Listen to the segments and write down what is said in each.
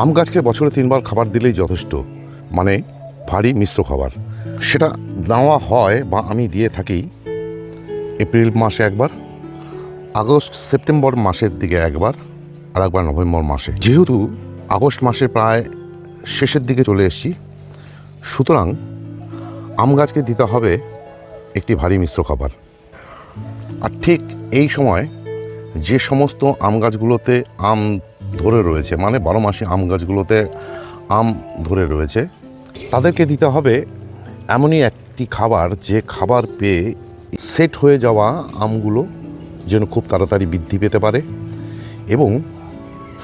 আম গাছকে বছরে 3 বার খাবার দিলেই যথেষ্ট, মানে ভারী মিশ্র খাবার। সেটা দেওয়া হয় বা আমি দিয়ে থাকি এপ্রিল মাসে একবার, আগস্ট সেপ্টেম্বর মাসের দিকে একবার, আর একবার নভেম্বর মাসে। যেহেতু আগস্ট মাসে প্রায় শেষের দিকে চলে এসেছি, সুতরাং আম গাছকে দিতে হবে একটি ভারী মিশ্র খাবার। আর ঠিক এই সময় যে সমস্ত আম গাছগুলোতে আম ধরে রয়েছে, মানে 12 মাসে আম গাছগুলোতে আম ধরে রয়েছে, তাদেরকে দিতে হবে এমনই একটি খাবার যে খাবার পেয়ে সেট হয়ে যাওয়া আমগুলো যেন খুব তাড়াতাড়ি বৃদ্ধি পেতে পারে এবং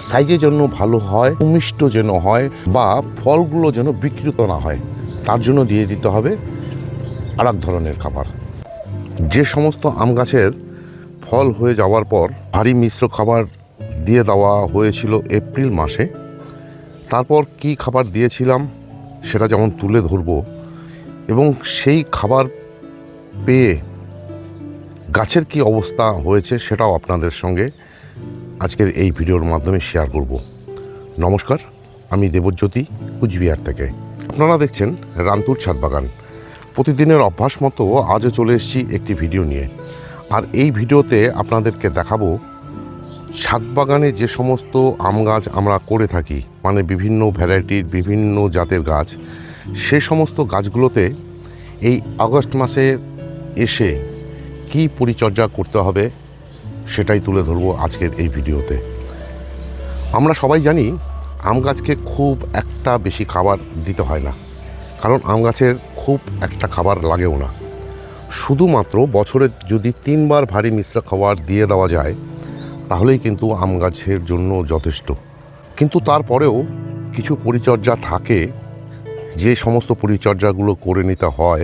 সাইজের জন্য ভালো হয়, সুমিষ্ট যেন হয়, বা ফলগুলো যেন বিকৃত না হয়, তার জন্য দিয়ে দিতে হবে আর এক ধরনের খাবার। যে সমস্ত আম গাছের ফল হয়ে যাওয়ার পর ভারী মিশ্র খাবার দিয়ে দেওয়া হয়েছিল এপ্রিল মাসে, তারপর কি খাবার দিয়েছিলাম সেটা যেমন তুলে ধরব এবং সেই খাবার পেয়ে গাছের কি অবস্থা হয়েছে সেটাও আপনাদের সঙ্গে আজকের এই ভিডিওর মাধ্যমে শেয়ার করব। নমস্কার, আমি দেবজ্যোতি, কুচবিহার থেকে। আপনারা দেখছেন রান্তুর ছাদ বাগান। প্রতিদিনের অভ্যাস মতো আজও চলে এসেছি একটি ভিডিও নিয়ে। আর এই ভিডিওতে আপনাদেরকে দেখাবো ছাদ বাগানে যে সমস্ত আম গাছ আমরা করে থাকি, মানে বিভিন্ন ভ্যারাইটির বিভিন্ন জাতের গাছ, সে সমস্ত গাছগুলোতে এই আগস্ট মাসে এসে কি পরিচর্যা করতে হবে সেটাই তুলে ধরবো আজকের এই ভিডিওতে। আমরা সবাই জানি আম গাছকে খুব একটা বেশি খাবার দিতে হয় না, কারণ আম গাছের খুব একটা খাবার লাগেও না। শুধুমাত্র বছরে যদি 3 বার ভারী মিশ্র খাবার দিয়ে দেওয়া যায় তাহলেই কিন্তু আম গাছের জন্য যথেষ্ট। কিন্তু তারপরেও কিছু পরিচর্যা থাকে, যে সমস্ত পরিচর্যাগুলো করে নিতে হয়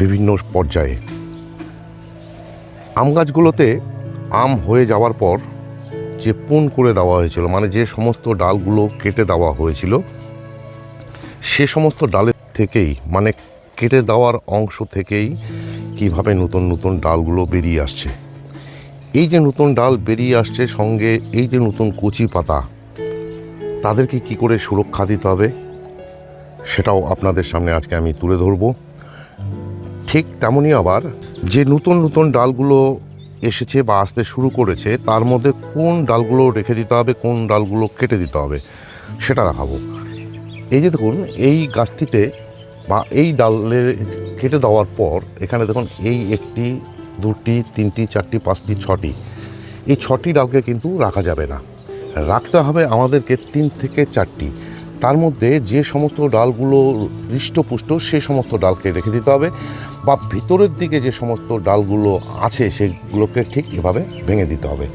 বিভিন্ন পর্যায়ে। আম গাছগুলোতে আম হয়ে যাওয়ার পর যে পুন করে দেওয়া হয়েছিল, মানে যে সমস্ত ডালগুলো কেটে দেওয়া হয়েছিল, সে সমস্ত ডালের থেকেই, মানে কেটে দেওয়ার অংশ থেকেই কিভাবে নতুন নতুন ডালগুলো বেরিয়ে আসছে। এই যে নতুন ডাল বেরিয়ে আসছে, সঙ্গে এই যে নতুন কচি পাতা, তাদেরকে কি করে সুরক্ষা দিতে হবে সেটাও আপনাদের সামনে আজকে আমি তুলে ধরব। ঠিক তেমনই আবার যে নতুন নতুন ডালগুলো এসেছে বা আসতে শুরু করেছে, তার মধ্যে কোন ডালগুলো রেখে দিতে হবে, কোন ডালগুলো কেটে দিতে হবে সেটা দেখাবো। এই যে দেখুন, এই গাছটিতে বা এই ডালে কেটে দেওয়ার পর এখানে দেখুন, এই 1টি 2টি 3টি 4টি 5টি 6টি, এই 6টি ডালকে কিন্তু রাখা যাবে না, রাখতে হবে আমাদেরকে 3 থেকে 4টি। তার মধ্যে যে সমস্ত ডালগুলো হৃষ্টপুষ্ট সে সমস্ত ডালকে রেখে দিতে হবে, বা ভিতরের দিকে যে সমস্ত ডালগুলো আছে সেগুলোকে ঠিক এভাবে ভেঙে দিতে হবে।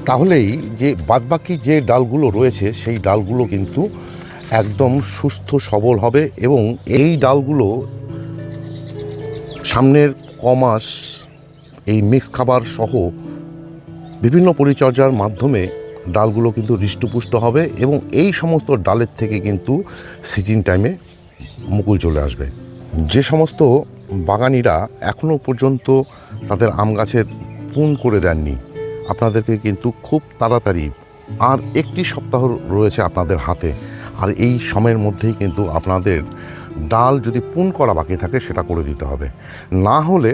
তাহলেই যে বাদবাকি যে ডালগুলো রয়েছে সেই ডালগুলো কিন্তু একদম সুস্থ সবল হবে এবং এই ডালগুলো সামনের কমাস এই মিক্স খাবার সহ বিভিন্ন পরিচর্যার মাধ্যমে ডালগুলো কিন্তু হৃষ্টপুষ্ট হবে এবং এই সমস্ত ডালের থেকে কিন্তু সিজন টাইমে মুকুল চলে আসবে। যে সমস্ত বাগানিরা এখনও পর্যন্ত তাদের আম গাছের পুন করে দেননি, আপনাদেরকে কিন্তু খুব তাড়াতাড়ি, আর 1টি সপ্তাহ রয়েছে আপনাদের হাতে, আর এই সময়ের মধ্যেই কিন্তু আপনাদের ডাল যদি পুন করা বাকি থাকে সেটা করে দিতে হবে। না হলে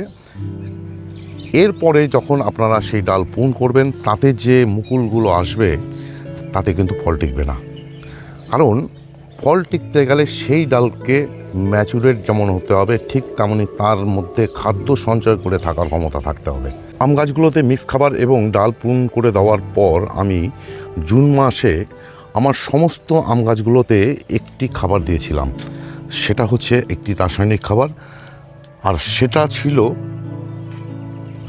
এরপরে যখন আপনারা সেই ডাল পুন করবেন, তাতে যে মুকুলগুলো আসবে তাতে কিন্তু ফল টিকবে না। কারণ ফল টিকতে গেলে সেই ডালকে ম্যাচুরেট যেমন হতে হবে, ঠিক তেমনি তার মধ্যে খাদ্য সঞ্চয় করে থাকার ক্ষমতা থাকতে হবে। আম গাছগুলোতে মিক্স খাবার এবং ডাল পুন করে দেওয়ার পর আমি জুন মাসে আমার সমস্ত আম গাছগুলোতে একটি খাবার দিয়েছিলাম, সেটা হচ্ছে একটি রাসায়নিক খাবার, আর সেটা ছিল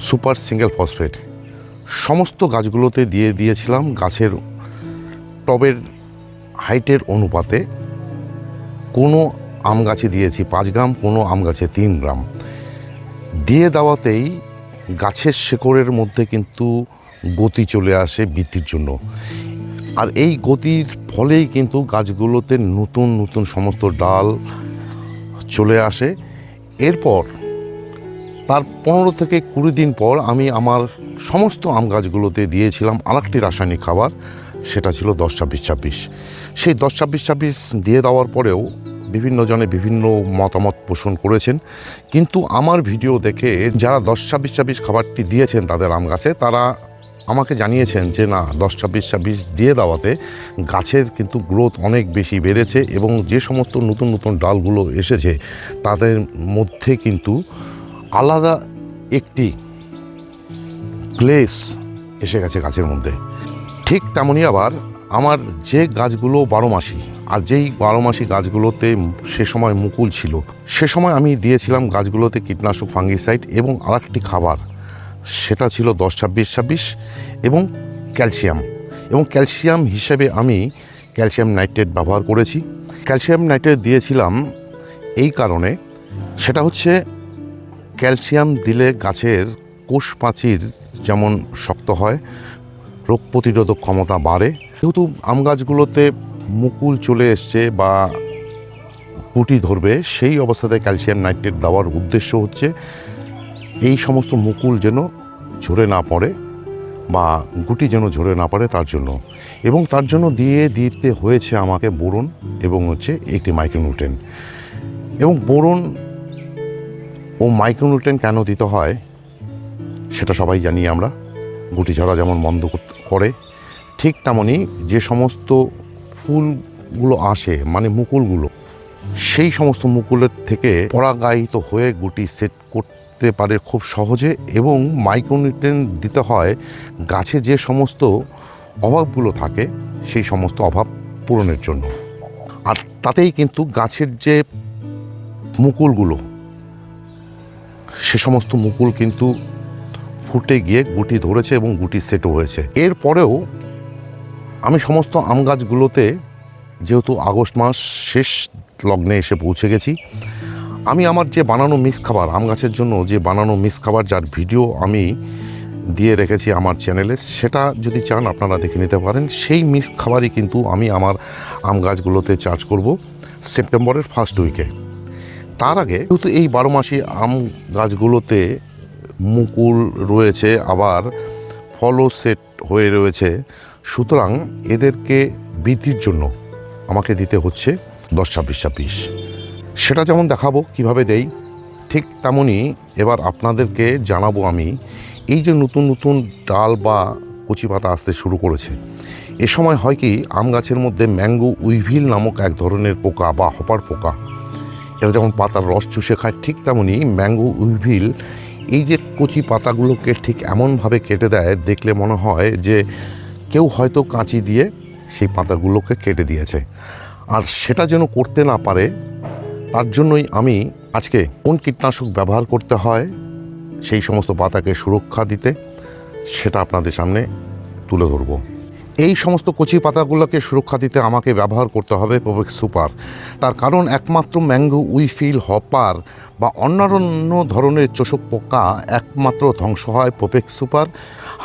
সুপার সিঙ্গেল ফসফেট। সমস্ত গাছগুলোতে দিয়ে দিয়েছিলাম গাছের টবের হাইটের অনুপাতে। কোনো আম গাছে দিয়েছি 5 গ্রাম, কোনো আম গাছে 3 গ্রাম। দিয়ে দেওয়াতেই গাছের শেকড়ের মধ্যে কিন্তু গতি চলে আসে বৃদ্ধির জন্য, আর এই গতির ফলেই কিন্তু গাছগুলোতে নতুন নতুন সমস্ত ডাল চলে আসে। এরপর তার 15 থেকে 20 দিন পর আমি আমার সমস্ত আম গাছগুলোতে দিয়েছিলাম আরেকটি রাসায়নিক খাবার, সেটা ছিল 10-26-26। সেই 10-26-26 দিয়ে দেওয়ার পরেও বিভিন্ন জনে বিভিন্ন মতামত পোষণ করেছেন, কিন্তু আমার ভিডিও দেখে যারা 10-26-26 খাবারটি দিয়েছেন তাদের আম গাছে, তারা আমাকে জানিয়েছেন যে না, 10-26-26 দিয়ে দেওয়াতে গাছের কিন্তু গ্রোথ অনেক বেশি বেড়েছে এবং যে সমস্ত নতুন নতুন ডালগুলো এসেছে তাদের মধ্যে কিন্তু আলাদা একটি গ্লেস এসে গেছে গাছের মধ্যে। ঠিক তেমনই আবার আমার যে গাছগুলো 12 মাসি, আর যেই 12 মাসি গাছগুলোতে সে সময় মুকুল ছিল, সে সময় আমি দিয়েছিলাম গাছগুলোতে কীটনাশক, ফাঙ্গিসাইড এবং আরেকটি খাবার, সেটা ছিল 10-26-26 এবং ক্যালসিয়াম। এবং ক্যালসিয়াম হিসেবে আমি ক্যালসিয়াম নাইট্রেট ব্যবহার করেছি। ক্যালসিয়াম নাইট্রেট দিয়েছিলাম এই কারণে, সেটা হচ্ছে ক্যালসিয়াম দিলে গাছের কোষ প্রাচীর যেমন শক্ত হয়, রোগ প্রতিরোধক ক্ষমতা বাড়ে। যেহেতু আম গাছগুলোতে মুকুল চলে এসছে বা গুটি ধরবে, সেই অবস্থাতে ক্যালসিয়াম নাইট্রেট দেওয়ার উদ্দেশ্য হচ্ছে এই সমস্ত মুকুল যেন ঝরে না পড়ে বা গুটি যেন ঝরে না পড়ে তার জন্য। এবং তার জন্য দিতে হয়েছে আমাকে বোরন এবং হচ্ছে একটি মাইক্রোনিউট্রেন্ট। এবং বোরন ও মাইক্রোনিউট্রেন্ট কেন দিতে হয় সেটা সবাই জানি আমরা। গুটি ঝরা যেমন বন্ধ করে, ঠিক তেমনই যে সমস্ত ফুলগুলো আসে মানে মুকুলগুলো, সেই সমস্ত মুকুলের থেকে পরাগায়িত হয়ে গুটি সেট করতে পারে খুব সহজে। এবং মাইক্রোনিউট্রিয়েন্ট দিতে হয় গাছে যে সমস্ত অভাবগুলো থাকে সেই সমস্ত অভাব পূরণের জন্য। আর তাতেই কিন্তু গাছের যে মুকুলগুলো, সে সমস্ত মুকুল কিন্তু ফুটে গিয়ে গুটি ধরেছে এবং গুটি সেটও হয়েছে। এরপরেও আমি সমস্ত আম গাছগুলোতে, যেহেতু আগস্ট মাস শেষ লগ্নে এসে পৌঁছে গেছি, আমি আমার যে বানানো মিক্স খাবার, আম গাছের জন্য যে বানানো মিক্স খাবার, যার ভিডিও আমি দিয়ে রেখেছি আমার চ্যানেলে, সেটা যদি চান আপনারা দেখে নিতে পারেন। সেই মিক্স খাবারই কিন্তু আমি আমার আম গাছগুলোতে চার্জ করব সেপ্টেম্বরের ফার্স্ট উইকে। তার আগে যেহেতু এই 12 মাসি আম গাছগুলোতে মুকুল রয়েছে, আবার ফলও সেট হয়ে রয়েছে, সুতরাং এদেরকে বৃদ্ধির জন্য আমাকে দিতে হচ্ছে 10-26-26। সেটা যেমন দেখাবো কিভাবে দেই, ঠিক তেমনই এবার আপনাদেরকে জানাবো আমি এই যে নতুন নতুন ডাল বা কচি পাতা আসতে শুরু করেছে। এ সময় হয় কি, আম গাছের মধ্যে ম্যাঙ্গো উইভিল নামক এক ধরনের পোকা বা হপার পোকা, এরা যেমন পাতার রস চুষে খায়, ঠিক তেমনই ম্যাঙ্গো উইভিল এই যে কচি পাতাগুলোকে ঠিক এমনভাবে কেটে দেয়, দেখলে মনে হয় যে কেউ হয়তো কাঁচি দিয়ে সেই পাতাগুলোকে কেটে দিয়েছে। আর সেটা যেন করতে না পারে, তার জন্যই আমি আজকে কোন কীটনাশক ব্যবহার করতে হয় সেই সমস্ত পাতাকে সুরক্ষা দিতে, সেটা আপনাদের সামনে তুলে ধরব। এই সমস্ত কচি পাতাগুলোকে সুরক্ষা দিতে আমাকে ব্যবহার করতে হবে প্রোপেক্স সুপার। তার কারণ একমাত্র ম্যাঙ্গো উইভিল, হপার বা অন্যান্য ধরনের চোষক পোকা একমাত্র ধ্বংস হয় প্রোপেক্স সুপার,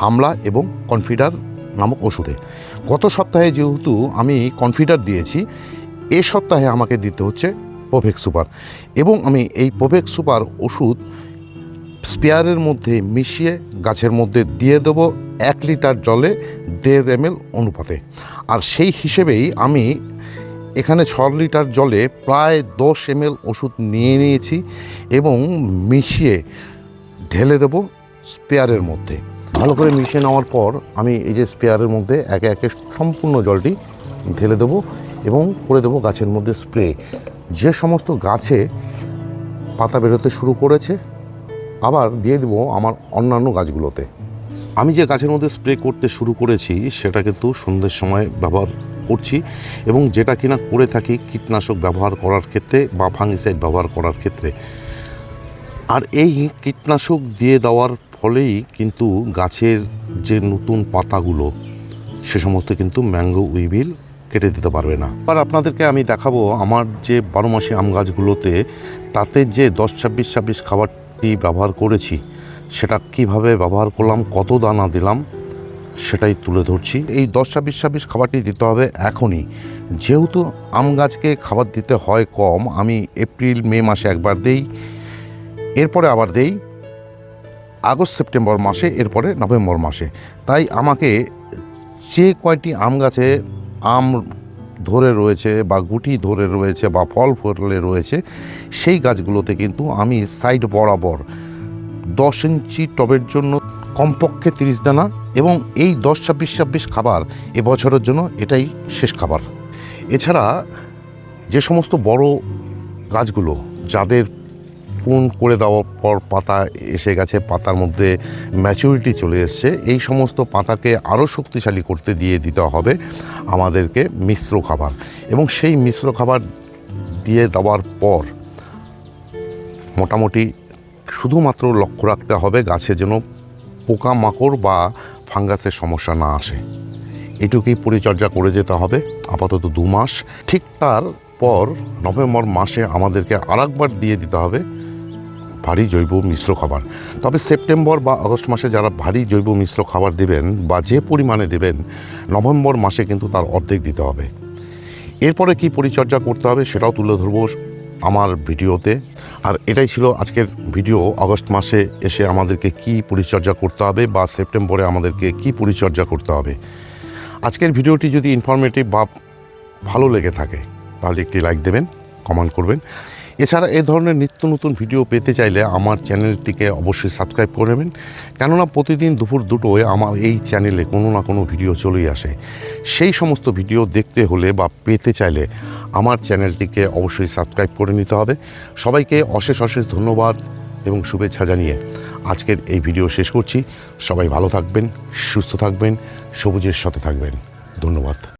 হামলা এবং কনফিডার নামক ওষুধে। গত সপ্তাহে যেহেতু আমি কনফিডার দিয়েছি, এ সপ্তাহে আমাকে দিতে হচ্ছে প্রোপেক্স সুপার। এবং আমি এই প্রোপেক্স সুপার ওষুধ স্পেয়ারের মধ্যে মিশিয়ে গাছের মধ্যে দিয়ে দেবো 1 লিটার জলে 1.5 ml অনুপাতে। আর সেই হিসেবেই আমি এখানে 6 লিটার জলে প্রায় 10 ml ওষুধ নিয়ে নিয়েছি এবং মিশিয়ে ঢেলে দেবো স্পেয়ারের মধ্যে। ভালো করে মিশিয়ে নেওয়ার পর আমি এই যে স্পেয়ারের মধ্যে একে একে সম্পূর্ণ জলটি ঢেলে দেবো এবং করে দেবো গাছের মধ্যে স্প্রে। যে সমস্ত গাছে পাতা বেরোতে শুরু করেছে, আবার দিয়ে দেবো আমার অন্যান্য গাছগুলোতে। আমি যে গাছের মধ্যে স্প্রে করতে শুরু করেছি সেটা কিন্তু সন্ধ্যের সময় ব্যবহার করছি, এবং যেটা কিনা করে থাকি কীটনাশক ব্যবহার করার ক্ষেত্রে বা ফাঙ্গিসাইড ব্যবহার করার ক্ষেত্রে। আর এই কীটনাশক দিয়ে দেওয়ার ফলেই কিন্তু গাছের যে নতুন পাতাগুলো, সে সমস্ত কিন্তু ম্যাঙ্গো উইভিল কেটে দিতে পারবে না। আর আপনাদেরকে আমি দেখাবো আমার যে 12 মাসি আম গাছগুলোতে তাতে যে 10-26-26 খাবারটি ব্যবহার করেছি, সেটা কিভাবে ব্যবহার করলাম, কত দানা দিলাম, সেটাই তুলে ধরছি। এই 10-26-26 খাবারটি দিতে হবে এখনই, যেহেতু আম গাছকে খাবার দিতে হয় কম। আমি এপ্রিল মে মাসে একবার দেই, এরপরে আবার দেই আগস্ট সেপ্টেম্বর মাসে, এরপরে নভেম্বর মাসে। তাই আমাকে যে কয়টি আম গাছে আম ধরে রয়েছে বা গুটি ধরে রয়েছে বা ফল ফলে রয়েছে, সেই গাছগুলোতে কিন্তু আমি সাইড বরাবর 10 ইঞ্চি টবের জন্য কমপক্ষে 30 দানা, এবং এই 10-26-26 খাবার এবছরের জন্য এটাই শেষ খাবার। এছাড়া যে সমস্ত বড় গাছগুলো যাদের পুন করে দেওয়ার পর পাতা এসে গেছে, পাতার মধ্যে ম্যাচুরিটি চলে এসছে, এই সমস্ত পাতাকে আরও শক্তিশালী করতে দিতে হবে আমাদেরকে মিশ্র খাবার। এবং সেই মিশ্র খাবার দিয়ে দেওয়ার পর মোটামুটি শুধুমাত্র লক্ষ্য রাখতে হবে গাছে যেন পোকামাকড় বা ফাঙ্গাসের সমস্যা না আসে। এটুকুই পরিচর্যা করে যেতে হবে আপাতত 2 মাস। ঠিক তারপর নভেম্বর মাসে আমাদেরকে আরেকবার দিয়ে দিতে হবে ভারী জৈব মিশ্র খাবার। তবে সেপ্টেম্বর বা আগস্ট মাসে যারা ভারী জৈব মিশ্র খাবার দেবেন বা যে পরিমাণে দেবেন, নভেম্বর মাসে কিন্তু তার অর্ধেক দিতে হবে। এরপরে কি পরিচর্যা করতে হবে সেটাও তুলে ধরবো আমার ভিডিওতে। আর এটাই ছিল আজকের ভিডিও। আগস্ট মাসে এসে আমাদেরকে কি পরিচর্যা করতে হবে বা সেপ্টেম্বরে আমাদেরকে কি পরিচর্যা করতে হবে। আজকের ভিডিওটি যদি ইনফরমেটিভ বা ভালো লেগে থাকে তাহলে একটি লাইক দেবেন, কমেন্ট করবেন। এছাড়া এই ধরনের নিত্য নতুন ভিডিও পেতে চাইলে আমার চ্যানেলটিকে অবশ্যই সাবস্ক্রাইব করে নেবেন, কেননা প্রতিদিন দুপুর 2টোয় আমার এই চ্যানেলে কোনো না কোনো ভিডিও চলেই আসে। সেই সমস্ত ভিডিও দেখতে হলে বা পেতে চাইলে আমার চ্যানেলটিকে অবশ্যই সাবস্ক্রাইব করে নিতে হবে। সবাইকে অশেষ অশেষ ধন্যবাদ এবং শুভেচ্ছা জানিয়ে আজকের এই ভিডিও শেষ করছি। সবাই ভালো থাকবেন, সুস্থ থাকবেন, সবুজের সাথে থাকবেন। ধন্যবাদ।